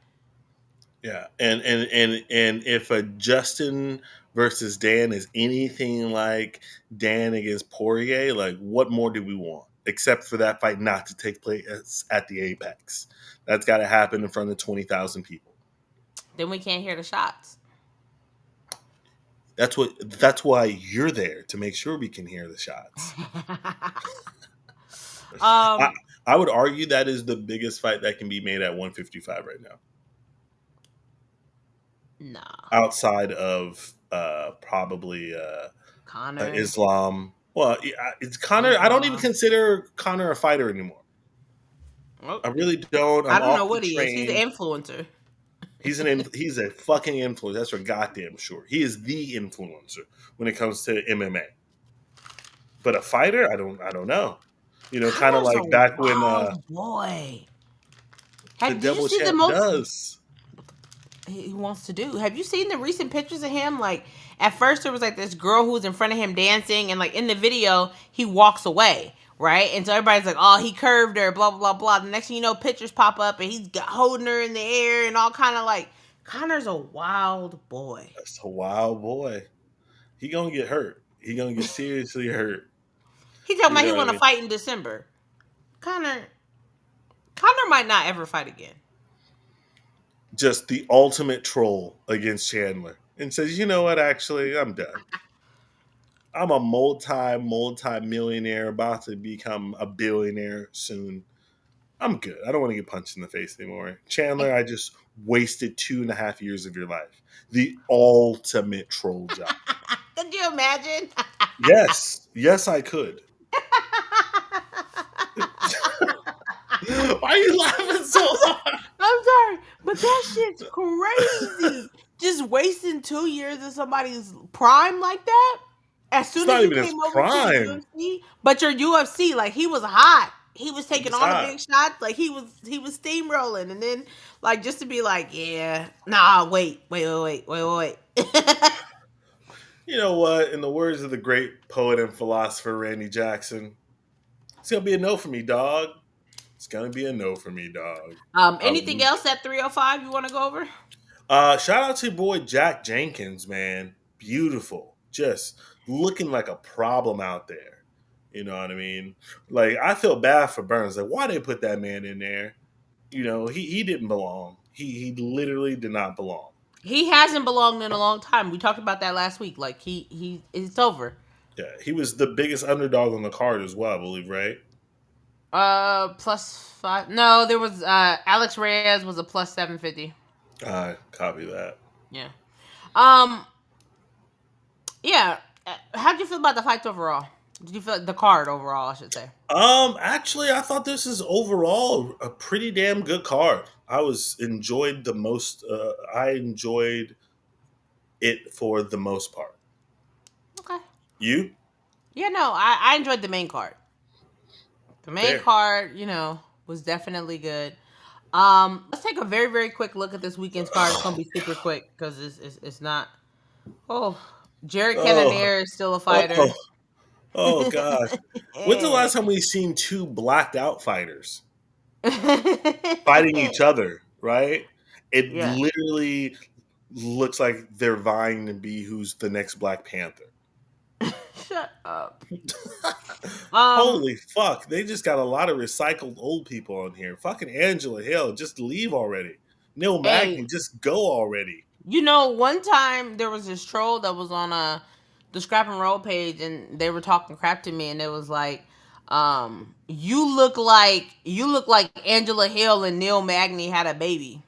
Yeah, and if a Justin versus Dan is anything like Dan against Poirier, like what more do we want? Except for that fight not to take place at the Apex. That's got to happen in front of 20,000 people. Then we can't hear the shots. That's why you're there, to make sure we can hear the shots. I, um, I would argue that is the biggest fight that can be made at 155 right now, nah, outside of probably Connor, Islam. Well, it's Connor. I don't even Islam. consider Connor a fighter anymore. Oh, I really don't. I I'm don't know off the what he is. He's train. an influencer. He's a fucking influencer. That's for goddamn sure. He is the influencer when it comes to MMA. But a fighter, I don't know. Kind of Connor's a like back when wild boy. the Did you Devil see the Champ most does. he wants to do? Have you seen the recent pictures of him? Like at first there was like this girl who was in front of him dancing, and like in the video he walks away, right? And so everybody's like, "Oh, he curved her," blah blah blah blah. The next thing you know, pictures pop up and he's holding her in the air and all kind of like. Connor's a wild boy. That's a wild boy. He gonna get hurt. He gonna get seriously hurt. He talking You about he know what I want to mean? fight in December. Connor, Connor might not ever fight again. Just the ultimate troll against Chandler, and says, "You know what? Actually, I'm done. I'm a multi millionaire, about to become a billionaire soon. I'm good. I don't want to get punched in the face anymore. Chandler, I just wasted 2.5 years of your life. The ultimate troll job." Could you imagine? Yes, I could. Why are you laughing so hard? I'm sorry, but that shit's crazy. Just wasting 2 years of somebody's prime like that. As It's soon as not you even his came over to the prime. UFC, but your UFC, like he was hot. He was He taking was all the hot. big shots. Like he was steamrolling, and then like just to be like, yeah, nah, wait. You know what? In the words of the great poet and philosopher Randy Jackson, it's gonna be a no for me, dog. It's gonna be a no for me, dog. I'm Anything else at 305 you want to go over? Shout out to your boy Jack Jenkins, man. Beautiful. Just looking like a problem out there. You know what I mean? Like, I feel bad for Burns. Like, why they put that man in there? He didn't belong. He literally did not belong. He hasn't belonged in a long time. We talked about that last week. Like he it's over. Yeah, he was the biggest underdog on the card as well, I believe, right? +5. No, there was Alex Reyes was a +750. I copy that. Yeah. Um. Yeah. How'd you feel about the fights overall? Did you feel the card overall? I should say. Actually, I thought this is overall a pretty damn good card. I enjoyed it for the most part. Okay. You? Yeah, no, I enjoyed the main card. The main Fair. card, was definitely good. Let's take a very, very quick look at this weekend's card. It's gonna be super quick because it's not. Oh, Jared Oh, Cannonier is still a oh, fighter. oh, gosh. When's the last time we've seen two blacked out fighters fighting each other, right? It Yeah. literally looks like they're vying to be who's the next Black Panther. Shut up. Um. Holy fuck. They just got a lot of recycled old people on here. Fucking Angela Hill, just leave already. Neil Magny, Hey, just go already. one time there was this troll that was on the Scrap and Roll page, and they were talking crap to me, and it was like, you look like Angela Hill and Neil Magny had a baby.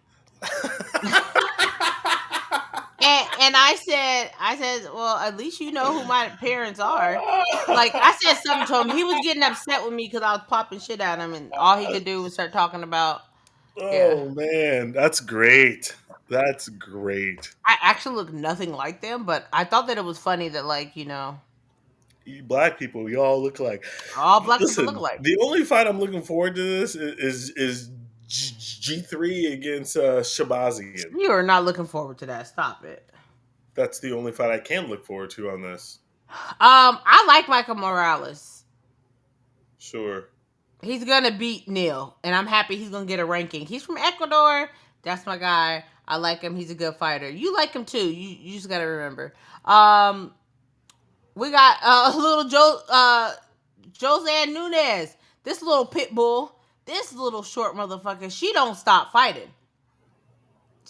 And I said, well, at least you know who my parents are. Like, I said something to him. He was getting upset with me because I was popping shit at him, and all he could do was start talking about, yeah. Oh man, that's great. That's great. I actually look nothing like them, but I thought that it was funny that, like, You black people, we all look like. all black people look Listen, alike. the only fight I'm looking forward to this is G3 against Shabazian. You are not looking forward to that. Stop it. That's the only fight I can look forward to on this. I like Michael Morales. Sure. He's gonna beat Neil, and I'm happy he's gonna get a ranking. He's from Ecuador. That's my guy. I like him. He's a good fighter. You like him too. You just gotta remember. We got a little Josanne Nunez. This little pit bull. This little short motherfucker. She don't stop fighting.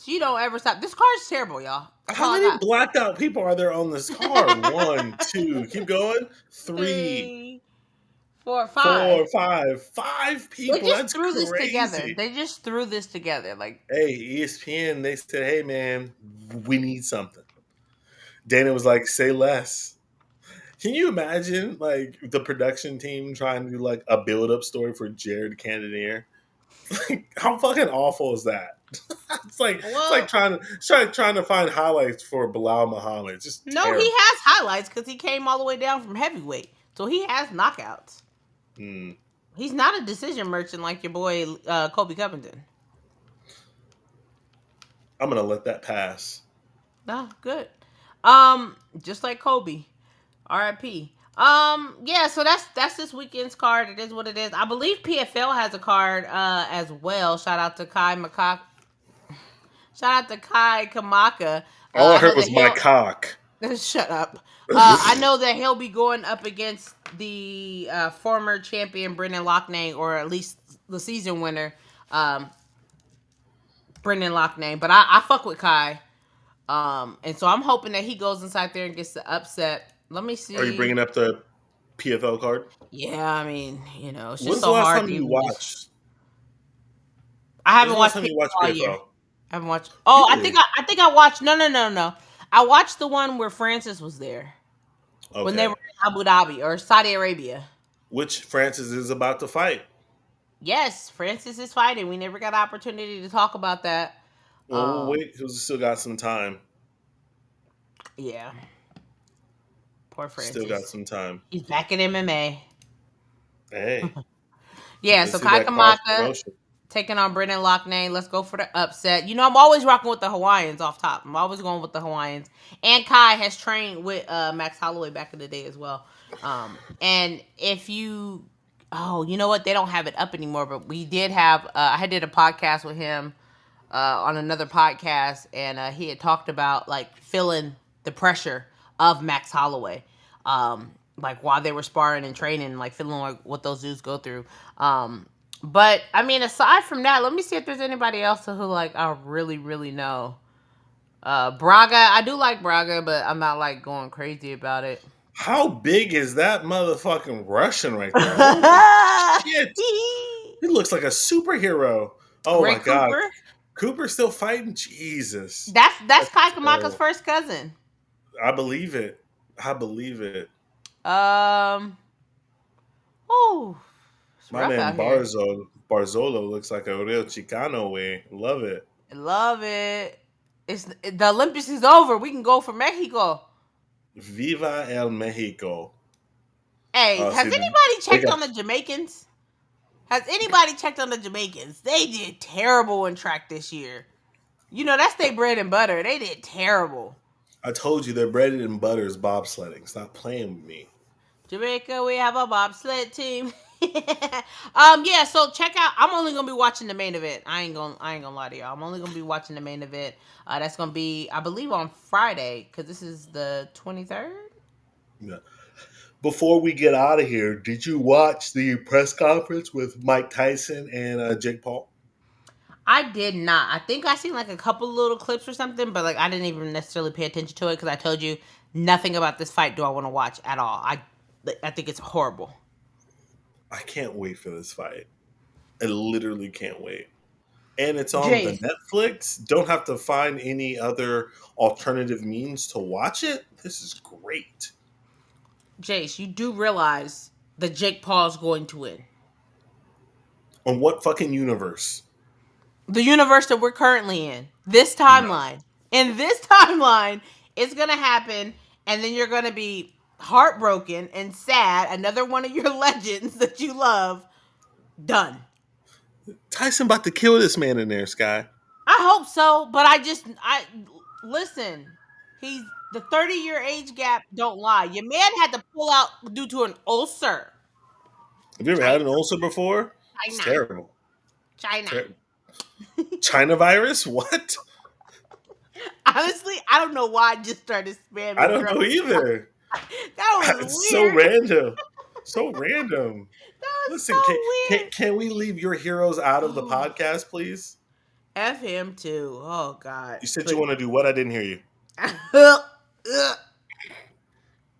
She don't ever stop. This card's terrible, y'all. That's How all I many got. blacked out people are there on this card? One, two, keep going. Three, 3, 4, 5. 4, 5. 5 They people. just That's threw this together. crazy. They just threw this together. Like, Hey, ESPN, they said, hey man, we need something. Dana was like, say less. Can you imagine like the production team trying to do like a build-up story for Jared Cannonier? Like, how fucking awful is that? It's like well, trying to find highlights for Bilal Muhammad. It's just no, he terrible. has highlights because he came all the way down from heavyweight. So he has knockouts. Hmm. He's not a decision merchant like your boy Kobe Covington. I'm gonna let that pass. No, good. Just like Kobe. R.I.P. Yeah, so that's this weekend's card. It is what it is. I believe PFL has a card as well. Shout out to Kai Kamaka. All I I know heard that was my cock. shut up. I know that he'll be going up against the former champion Brendan Loughnane, or at least the season winner, Brendan Loughnane. But I fuck with Kai. And so I'm hoping that he goes inside there and gets the upset. Let me Are you see. bringing up the PFL card? Yeah, I mean, it's just When's the so last hard time to you even just. watched? I When's haven't the last watched time you PFL watched all year. PFL? I haven't watched. Oh, Really? I think I watched. No. I watched the one where Francis was there when they Okay. were in Abu Dhabi or Saudi Arabia. Which Francis is about to fight? Yes, Francis is fighting. We never got an opportunity to talk about that. Well, we'll Um, wait because we still got some time. yeah, poor Still got Francis. some time. He's back in MMA. Hey, Yeah, let's so see Kai that cross Kamaka promotion. taking on Brendan Loughnane. Let's go for the upset. I'm always rocking with the Hawaiians off top. I'm always going with the Hawaiians. And Kai has trained with Max Holloway back in the day as well. And if you, oh, you know what? They don't have it up anymore, but we did have, I did a podcast with him on another podcast, and he had talked about like feeling the pressure of Max Holloway. Like while they were sparring and training, like feeling like what those dudes go through. But I mean, aside from that, let me see if there's anybody else who like I really, really know. Braga, I do like Braga, but I'm not like going crazy about it. How big is that motherfucking Russian right there? Holy shit! He looks like a superhero. Oh Ray my god, Cooper. Cooper's still fighting. Jesus, That's that's Kai Kamaka's terrible. first cousin. I believe it. I believe it. Um. Oh, it's My rough man out here. Barzolo looks like a real Chicano way. Love it. Love it. The Olympics is over. We can go for Mexico. Viva el Mexico. Hey, has See, anybody they checked got. on the Jamaicans? Has anybody checked on the Jamaicans? They did terrible in track this year. You know, that's their bread and butter. They did terrible. I told you their bread and butter is bobsledding. Stop playing with me. Jamaica, we have a bobsled team. Yeah, so check out. I'm only gonna be watching the main event. I ain't gonna lie to y'all. I'm only gonna be watching the main event. That's gonna be, I believe, on Friday, because this is the 23rd. Yeah. Before we get out of here, did you watch the press conference with Mike Tyson and Jake Paul? I did not. I think I seen like a couple little clips or something, but like I didn't even necessarily pay attention to it because I told you nothing about this fight do I want to watch at all. I think it's horrible. I can't wait for this fight. I literally can't wait. And it's on the Jace, Netflix. Don't have to find any other alternative means to watch it. This is great. Jace, you do realize that Jake Paul's going to win. On what fucking universe? The universe that we're currently in, this No. timeline. In this timeline, it's gonna happen, and then you're gonna be heartbroken and sad. Another one of your legends that you love, done. Tyson about to kill this man in there, Sky. I hope so, but I listen. He's the 30-year age gap. Don't lie. Your man had to pull out due to an ulcer. Have you ever China, had an ulcer before? It's China, terrible. China. Ter- China virus? What? Honestly, I don't know why I just started I spamming don't know drugs. either. That was It's so weird. random. So random. That was Listen, so weird. can we leave your heroes out of the Oh, podcast, please? F him too. Oh God. You said you But want to do what? I didn't hear you. uh,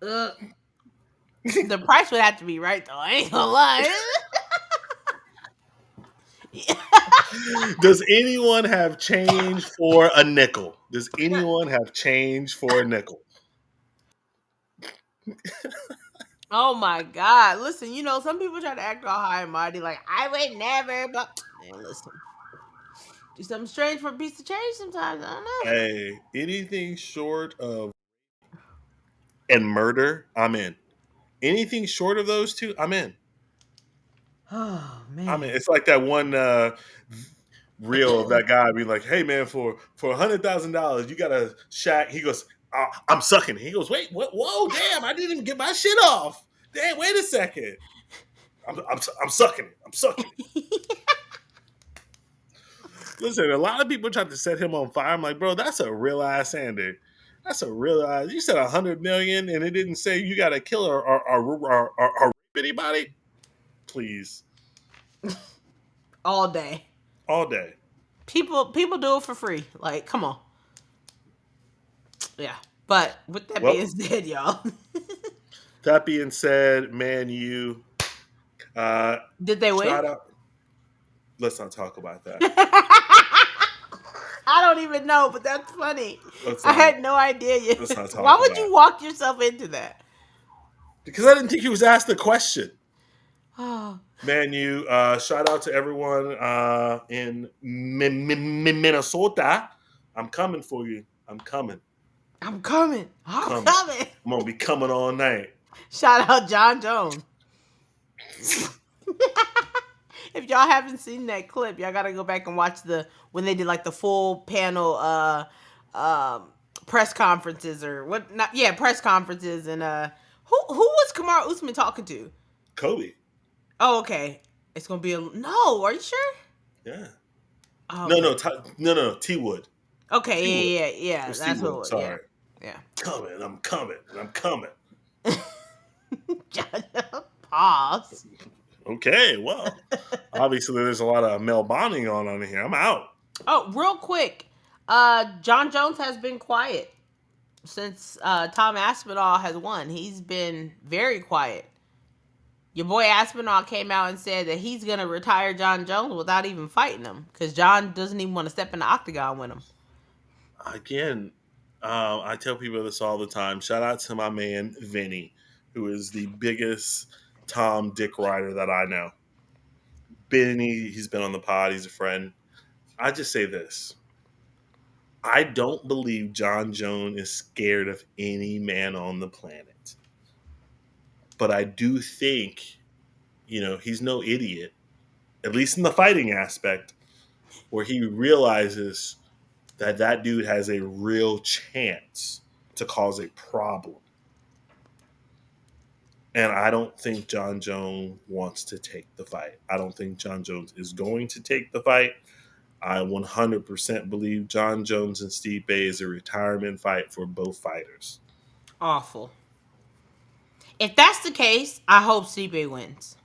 uh, the price would have to be right though. I ain't gonna lie. Does anyone have change for a nickel? Does anyone have change for a nickel? Oh my God. Listen, you know, some people try to act all high and mighty, like, I would never, but man, listen. Do something strange for a piece of change sometimes. I don't know. Hey, anything short of and murder, I'm in. Anything short of those two, I'm in. Oh I mean, man. it's like that one reel of that guy being like, "Hey man, for $100,000, you got a shack." He goes, "I'm sucking." He goes, "Wait, what? Whoa, damn! I didn't even get my shit off. Damn, wait a second. I'm sucking it. I'm sucking it." Listen, a lot of people tried to set him on fire. I'm like, bro, that's a real ass Andy. That's a real ass. You said 100 million, and it didn't say you got to kill or rape anybody. Please, All day. all day. People do it for free. Like, come on. Yeah. But with that being Well, said, y'all. that being said, man, you Did they win? shout out. Let's not talk about that. I don't even know, but that's funny. Let's I not. had no idea Let's yet. not Why talk would about you it. walk yourself into that? Because I didn't think he was asked the question. Oh, Man, you shout out to everyone in Minnesota. I'm coming for you. I'm coming. I'm coming. I'm Coming. coming. I'm gonna be coming all night. Shout out John Jones. If y'all haven't seen that clip, y'all gotta go back and watch the when they did like the full panel um press conferences or what not press conferences and who was Kamar Usman talking to? Kobe. Oh, okay. It's gonna be a no, are you sure? Yeah. Oh, No, okay. no, no. T Wood. T Wood. Okay, It yeah. was T That's what it Wood. was. Yeah. Sorry. Yeah. Coming. I'm coming. I'm coming. Pause. Okay. Well, obviously there's a lot of male bonding on here. I'm out. Oh, real quick. John Jones has been quiet since Tom Aspinall has won. He's been very quiet. Your boy Aspinall came out and said that he's gonna retire John Jones without even fighting him because John doesn't even want to step in the octagon with him. Again, I tell people this all the time. Shout out to my man Vinny, who is the biggest Tom Dick rider that I know. Vinny, he's been on the pod. He's a friend. I just say this. I don't believe John Jones is scared of any man on the planet. but I do think, he's no idiot, at least in the fighting aspect, where he realizes that that dude has a real chance to cause a problem. And I don't think John Jones wants to take the fight. I don't think John Jones is going to take the fight. I 100% believe John Jones and Stipe is a retirement fight for both fighters. Awful. If that's the case, I hope Stipe wins.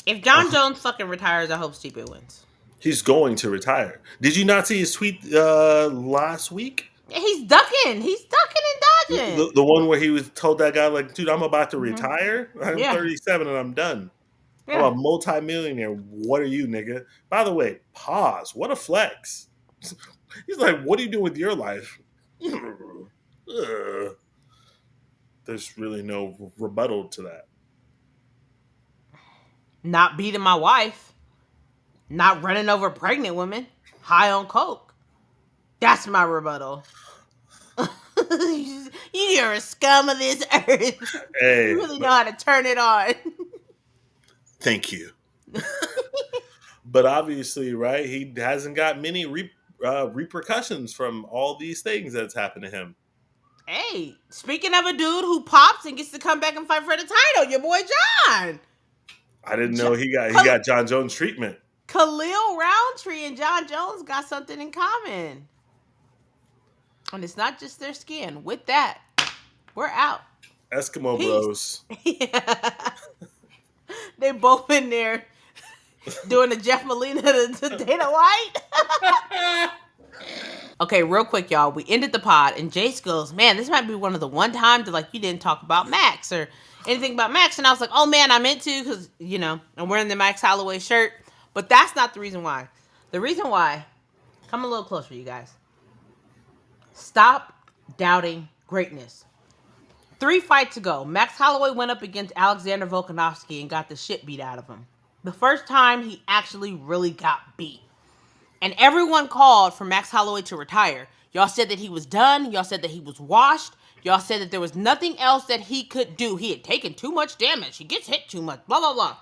If John Jones fucking retires, I hope Stipe wins. He's going to retire. Did you not see his tweet last week? Yeah, he's ducking. He's ducking and dodging. The one where he was told that guy, like, dude, I'm about to retire. I'm Yeah. 37 and I'm done. Yeah. I'm a multimillionaire. What are you, nigga? By the way, pause. What a flex. He's like, what are you doing with your life? There's really no rebuttal to that. Not beating my wife. Not running over pregnant women. High on coke. That's my rebuttal. You're a scum of this earth. Hey, you really know how to turn it on. Thank you. But obviously, right, he hasn't got many repercussions from all these things that's happened to him. Hey, speaking of a dude who pops and gets to come back and fight for the title, your boy John. I didn't know he got John Jones treatment. Khalil Roundtree and John Jones got something in common. And it's not just their skin. With that, we're out. Eskimo bros. Yeah. They both in there doing the Jeff Molina to Dana White. Okay, real quick, y'all. We ended the pod, and Jace goes, man, this might be one of the one times that, like, you didn't talk about Max or anything about Max. And I was like, oh, man, I meant to because, I'm wearing the Max Holloway shirt. But that's not the reason why. The reason why, come a little closer, you guys. Stop doubting greatness. 3 fights ago, Max Holloway went up against Alexander Volkanovski and got the shit beat out of him. The first time he actually really got beat. And everyone called for Max Holloway to retire. Y'all said that he was done. Y'all said that he was washed. Y'all said that there was nothing else that he could do. He had taken too much damage. He gets hit too much. Blah, blah, blah.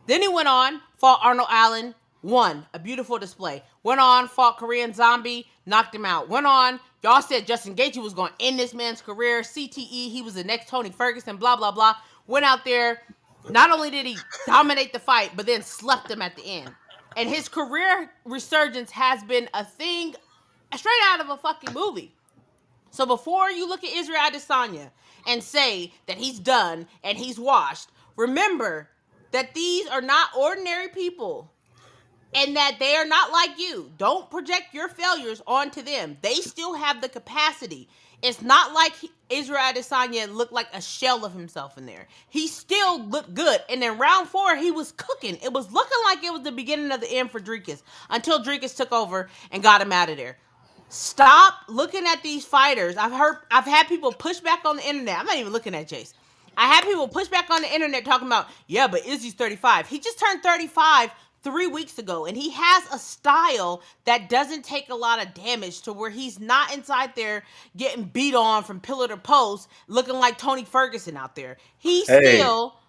Then he went on, fought Arnold Allen, won. A beautiful display. Went on, fought Korean Zombie, knocked him out. Went on, y'all said Justin Gaethje was going to end this man's career. CTE, he was the next Tony Ferguson, blah, blah, blah. Went out there. Not only did he dominate the fight, but then slept him at the end. And his career resurgence has been a thing straight out of a fucking movie. So before you look at Israel Adesanya and say that he's done and he's washed, remember that these are not ordinary people and that they are not like you. Don't project your failures onto them. They still have the capacity. It's not like Israel Adesanya looked like a shell of himself in there. He still looked good. And in round 4, he was cooking. It was looking like it was the beginning of the end for Dricus until Dricus took over and got him out of there. Stop looking at these fighters. I've had people push back on the internet. I'm not even looking at Jace. I had people push back on the internet talking about, yeah, but Izzy's 35. He just turned 35 3 weeks ago, and he has a style that doesn't take a lot of damage to where he's not inside there getting beat on from pillar to post, looking like Tony Ferguson out there. He still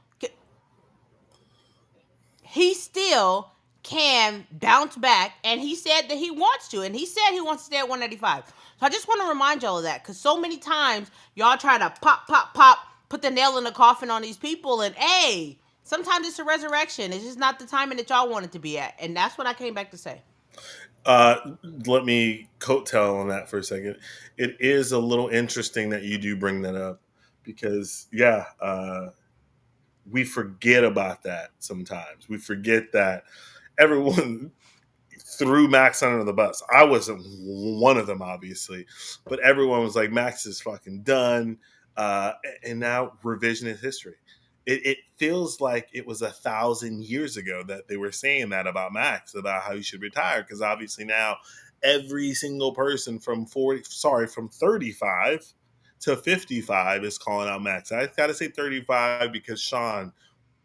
can bounce back, and he said that he wants to, and he said he wants to stay at 185. So I just want to remind y'all of that, because so many times y'all try to pop, put the nail in the coffin on these people, and hey, sometimes it's a resurrection. It's just not the timing that y'all want it to be at. And that's what I came back to say. Let me coattail on that for a second. It is a little interesting that you do bring that up because, we forget about that sometimes. We forget that everyone threw Max under the bus. I wasn't one of them, obviously, but everyone was like, Max is fucking done. And now revisionist history. It feels like it was 1,000 years ago that they were saying that about Max, about how he should retire. Because obviously now every single person from 35 to 55 is calling out Max. I got to say 35 because Sean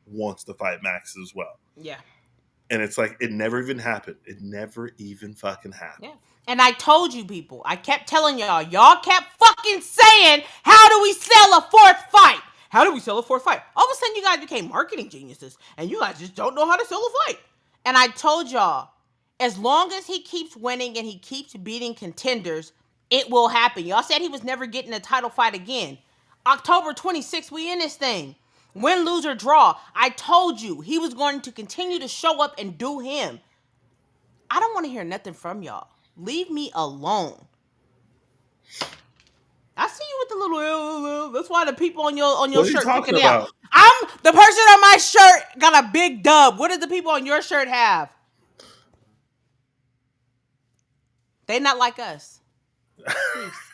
wants to fight Max as well. Yeah. And it's like, it never even happened. It never even fucking happened. Yeah. And I told you people, I kept telling y'all kept fucking saying, how do we sell a 4th fight? How do we sell a fourth fight? All of a sudden, you guys became marketing geniuses, and you guys just don't know how to sell a fight. And I told y'all, as long as he keeps winning and he keeps beating contenders, it will happen. Y'all said he was never getting a title fight again. October 26th, we in this thing. Win, lose, or draw. I told you he was going to continue to show up and do him. I don't want to hear nothing from y'all. Leave me alone. I see you with the little. That's why the people on your What are you shirt talking kicking out. about? I'm the person on my shirt got a big dub. What does the people on your shirt have? They not like us. Peace.